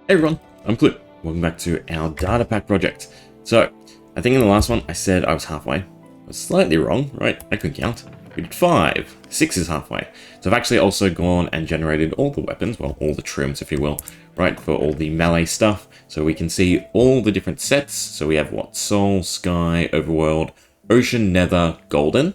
Hey everyone, I'm Clip. Welcome back to our data pack project. So, I think in the last one I said I was halfway. I was slightly wrong, right? I couldn't count. We did 5. 6 is halfway. So I've actually also gone and generated all the weapons, well, all the trims if you will, right, for all the melee stuff. So we can see all the different sets. So we have what? Soul, Sky, Overworld, Ocean, Nether, Golden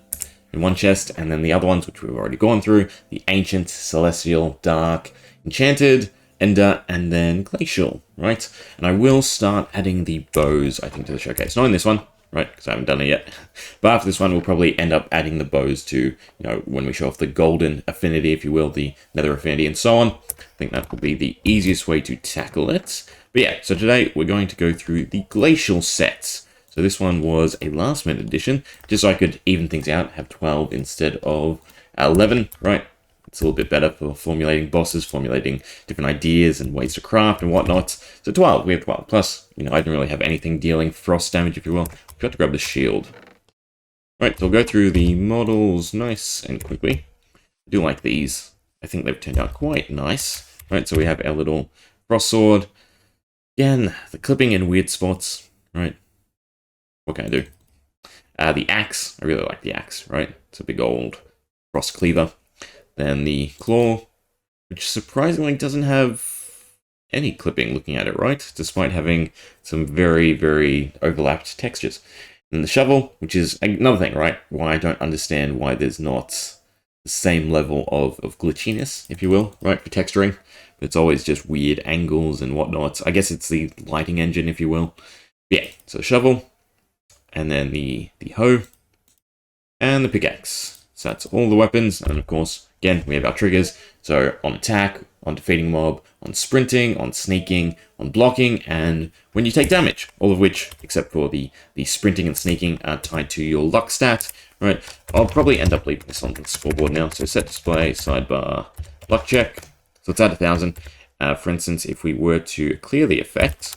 in one chest, and then the other ones, which we've already gone through, the Ancient, Celestial, Dark, Enchanted, Ender, and then Glacial, right? And I will start adding the bows, I think, to the showcase. Not in this one, right, because I haven't done it yet. But after this one, we'll probably end up adding the bows to, you know, when we show off the golden affinity, if you will, the nether affinity, and so on. I think that will be the easiest way to tackle it. But yeah, so today we're going to go through the Glacial sets. So this one was a last-minute addition, just so I could even things out, have 12 instead of 11, right? It's a little bit better for formulating bosses, formulating different ideas and ways to craft and whatnot. So 12, we have 12. Plus, you know, I didn't really have anything dealing frost damage, if you will. I've got to grab the shield. Right, so I'll go through the models nice and quickly. I do like these. I think they've turned out quite nice. Right, so we have our little frost sword. Again, the clipping in weird spots, right? What can I do? The axe, I really like the axe, right? It's a big old frost cleaver. Then the claw, which surprisingly doesn't have any clipping looking at it, right? Despite having some very, very overlapped textures. And the shovel, which is another thing, right? Why I don't understand why there's not the same level of glitchiness, if you will, right, for texturing. But it's always just weird angles and whatnot. I guess it's the lighting engine, if you will. Yeah, so the shovel, and then the hoe, and the pickaxe. So that's all the weapons, and of course, again, we have our triggers. So on attack, on defeating mob, on sprinting, on sneaking, on blocking, and when you take damage. All of which, except for the sprinting and sneaking, are tied to your luck stat. Right, I'll probably end up leaving this on the scoreboard now. So set display, sidebar, luck check. So it's at 1,000. For instance, if we were to clear the effect,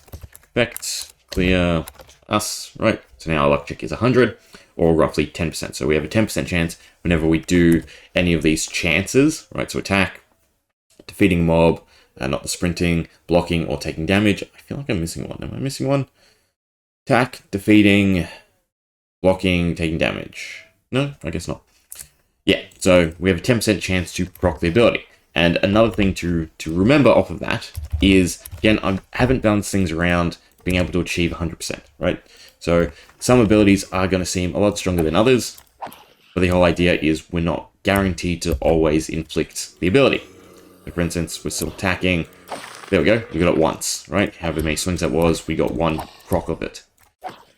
clear us, right? So now our luck check is 100. Or roughly 10%. So we have a 10% chance whenever we do any of these chances, right? So attack, defeating mob, not the sprinting, blocking, or taking damage. I feel like I'm missing one. Am I missing one? Attack, defeating, blocking, taking damage. No, I guess not. Yeah, so we have a 10% chance to proc the ability. And another thing to remember off of that is, again, I haven't balanced things around being able to achieve 100%, right? So some abilities are going to seem a lot stronger than others, but the whole idea is we're not guaranteed to always inflict the ability. So for instance, we're still attacking. There we go. We got it once, right? However many swings that was, we got one proc of it.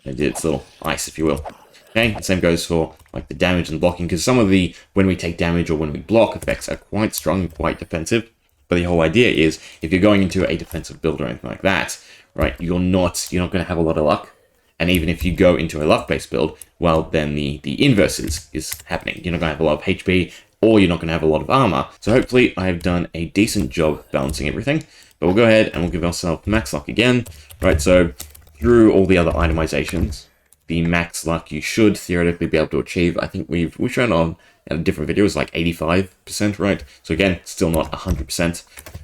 It did its little ice, if you will. Okay, the same goes for like the damage and blocking, because some of the when we take damage or when we block effects are quite strong and quite defensive. But the whole idea is if you're going into a defensive build or anything like that, right, you're not going to have a lot of luck. And even if you go into a luck-based build, well, then the inverse is happening. You're not going to have a lot of HP, or you're not going to have a lot of armor. So hopefully I have done a decent job balancing everything. But we'll go ahead and we'll give ourselves max luck again. Right, so through all the other itemizations, the max luck you should theoretically be able to achieve, I think we've shown on a different video, is like 85%, right? So again, still not 100%.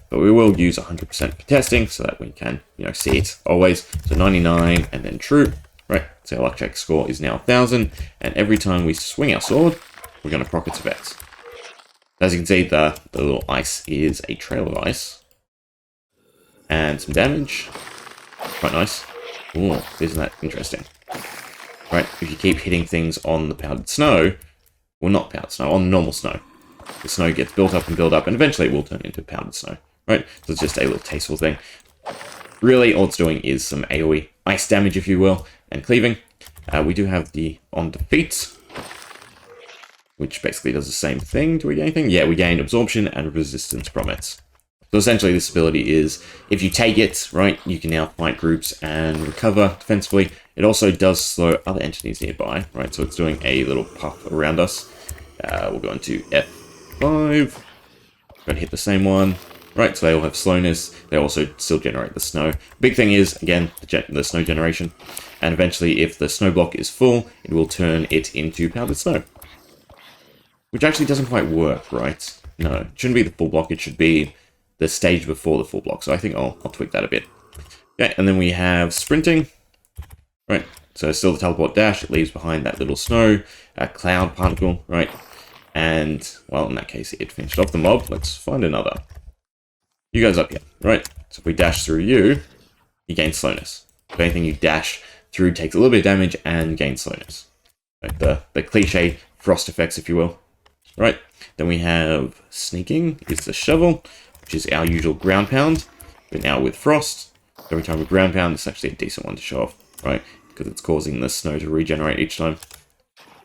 But we will use 100% for testing so that we can, you know, see it always. So 99 and then true. Right, so our luck check score is now 1,000, and every time we swing our sword, we're going to proc its effects. As you can see, the little ice is a trail of ice. And some damage. Quite nice. Ooh, isn't that interesting? Right, if you keep hitting things on the powdered snow, well, not powdered snow, on normal snow, the snow gets built up, and eventually it will turn into powdered snow. Right, so it's just a little tasteful thing. Really, all it's doing is some AoE ice damage, if you will, and cleaving. We do have the on defeat, which basically does the same thing. Do we gain anything? Yeah, we gain absorption and resistance from it. So essentially this ability is, if you take it, right, you can now fight groups and recover defensively. It also does slow other entities nearby, right, so it's doing a little puff around us. We'll go into F5. Going to hit the same one. Right, so they all have slowness. They also still generate the snow. Big thing is, again, the snow generation. And eventually, if the snow block is full, it will turn it into powdered snow. Which actually doesn't quite work, right? No, it shouldn't be the full block. It should be the stage before the full block. So I think I'll tweak that a bit. Okay, and then we have sprinting. Right, so still the teleport dash. It leaves behind that little snow cloud particle, right? And, well, in that case, it finished off the mob. Let's find another. You guys up here, right? So if we dash through you, you gain slowness. If anything you dash through takes a little bit of damage and gains slowness. Like the cliche frost effects, if you will. Right, then we have sneaking is the shovel, which is our usual ground pound, but now with frost. Every time we ground pound, it's actually a decent one to show off, right? Because it's causing the snow to regenerate each time,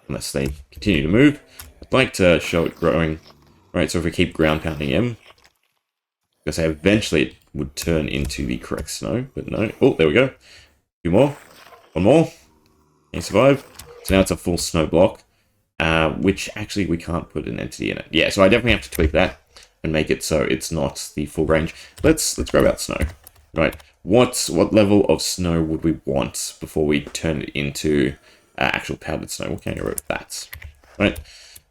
unless they continue to move. I'd like to show it growing, right? So if we keep ground pounding him, because eventually it would turn into the correct snow, but no. Oh, there we go. Two more. One more. Can you survive? So now it's a full snow block, which actually we can't put an entity in it. Yeah, so I definitely have to tweak that and make it so it's not the full range. Let's grab out snow. Right, what level of snow would we want before we turn it into actual powdered snow? What can I go with that? Right,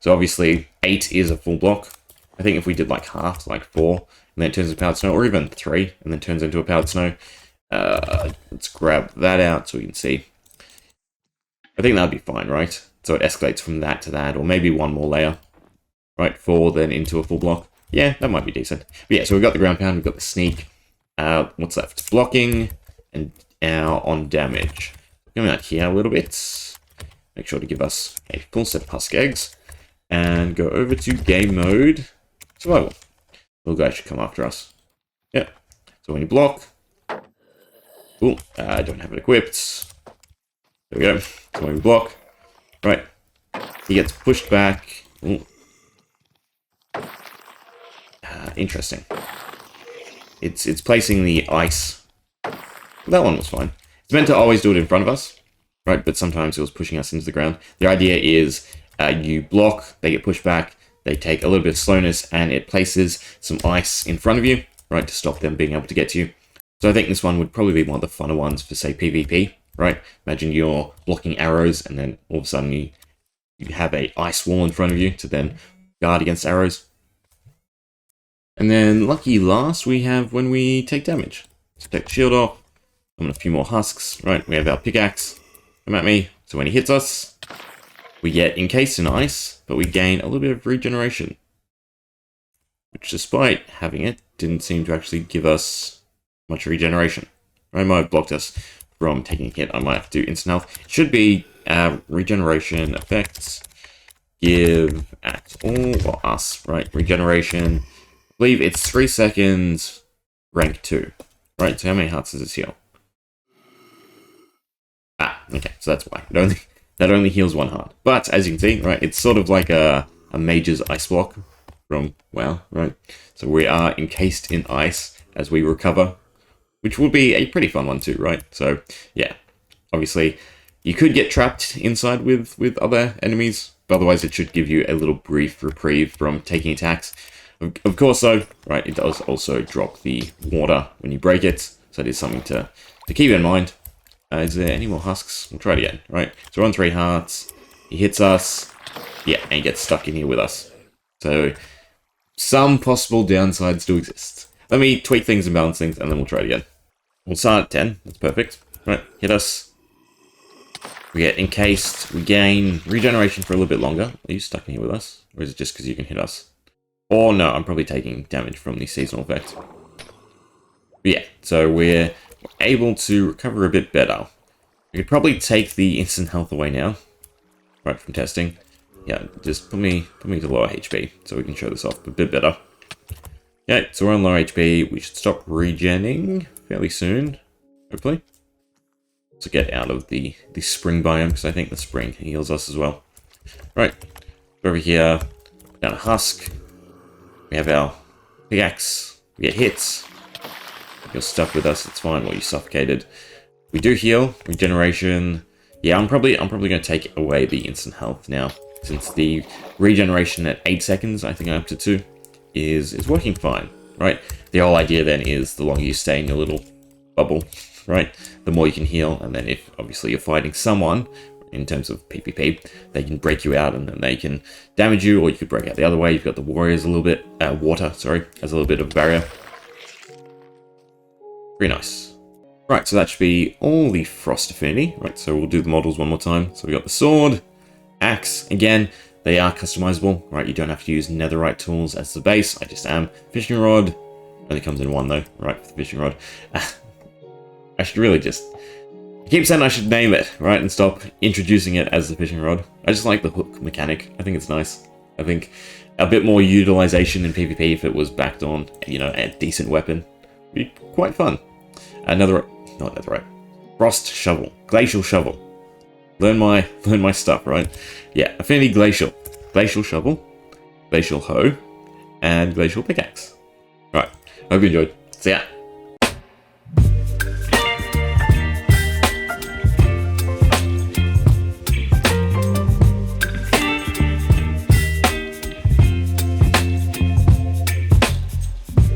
so obviously 8 is a full block. I think if we did like half, like 4, and then it turns into powdered snow, or even 3, and then turns into a powdered snow. Let's grab that out so we can see. I think that'd be fine, right? So it escalates from that to that, or maybe one more layer. Right, 4, then into a full block. Yeah, that might be decent. But yeah, so we've got the ground pound, we've got the sneak. What's left? Blocking and now on damage. Coming out here a little bit. Make sure to give us a full set of husk eggs. And go over to game mode. Survival. Little guy should come after us. Yep. So when you block. Cool. I don't have it equipped. There we go. So when we block. Right. He gets pushed back. Ooh. Interesting. It's placing the ice. That one was fine. It's meant to always do it in front of us, right? But sometimes it was pushing us into the ground. The idea is you block, they get pushed back, they take a little bit of slowness, and it places some ice in front of you, right, to stop them being able to get to you. So I think this one would probably be one of the funner ones for, say, PvP, right? Imagine you're blocking arrows, and then all of a sudden you have a ice wall in front of you to then guard against arrows. And then, lucky last, we have when we take damage. So take the shield off. I'm on a few more husks. Right, we have our pickaxe. Come at me. So when he hits us, we get encased in ice, but we gain a little bit of regeneration. Which, despite having it, didn't seem to actually give us much regeneration. Right, might have blocked us from taking a hit. I might have to do instant health. It should be regeneration effects. Give at all, or us, right? Regeneration. I believe it's 3 seconds, rank 2. Right, so how many hearts does this heal? Ah, okay, so that's why. That only heals 1 heart. But, as you can see, right, it's sort of like a mage's ice block from WoW, right? So we are encased in ice as we recover, which would be a pretty fun one too, right? So, yeah, obviously, you could get trapped inside with other enemies, but otherwise it should give you a little brief reprieve from taking attacks. Of course, though, right, it does also drop the water when you break it, so it is something to keep in mind. Is there any more husks? We'll try it again, right? So we're on 3 hearts, he hits us, yeah, and he gets stuck in here with us. So, some possible downsides do exist. Let me tweak things and balance things, and then we'll try it again. We'll start at 10, that's perfect. Right, hit us. We get encased, we gain regeneration for a little bit longer. Are you stuck in here with us? Or is it just because you can hit us? Or no, I'm probably taking damage from the seasonal effect. But yeah, so we're able to recover a bit better. We could probably take the instant health away now. Right, from testing. Yeah, just put me to lower HP, so we can show this off a bit better. Yeah, so we're on low HP. We should stop regenning fairly soon, hopefully. To get out of the spring biome, because I think the spring heals us as well. Right, over here, down a husk. We have our pickaxe. We get hits. If you're stuck with us, it's fine. Well, you suffocated. We do heal. Regeneration. Yeah, I'm probably going to take away the instant health now, since the regeneration at 8 seconds, I think I'm up to 2, is working fine, right? The whole idea then is the longer you stay in your little bubble, right, the more you can heal, and then if obviously you're fighting someone, in terms of PvP, they can break you out and then they can damage you, or you could break out the other way. You've got the warriors a little bit, water, sorry, as a little bit of a barrier. Very nice. Right, so that should be all the Frost Affinity. Right, so we'll do the models one more time. So we got the sword, axe. Again, they are customizable. Right, you don't have to use netherite tools as the base. I just am. Fishing rod. Only comes in one though. Right, for the fishing rod. I should really just... I keep saying I should name it, right, and stop introducing it as the fishing rod. I just like the hook mechanic. I think it's nice. I think a bit more utilization in PvP if it was backed on, you know, a decent weapon. Would be quite fun. Another... Not netherite. Frost shovel. Glacial shovel. Learn my stuff, right? Yeah, Affinity Glacial. Glacial shovel. Glacial hoe. And Glacial pickaxe. Right. Hope you enjoyed. See ya.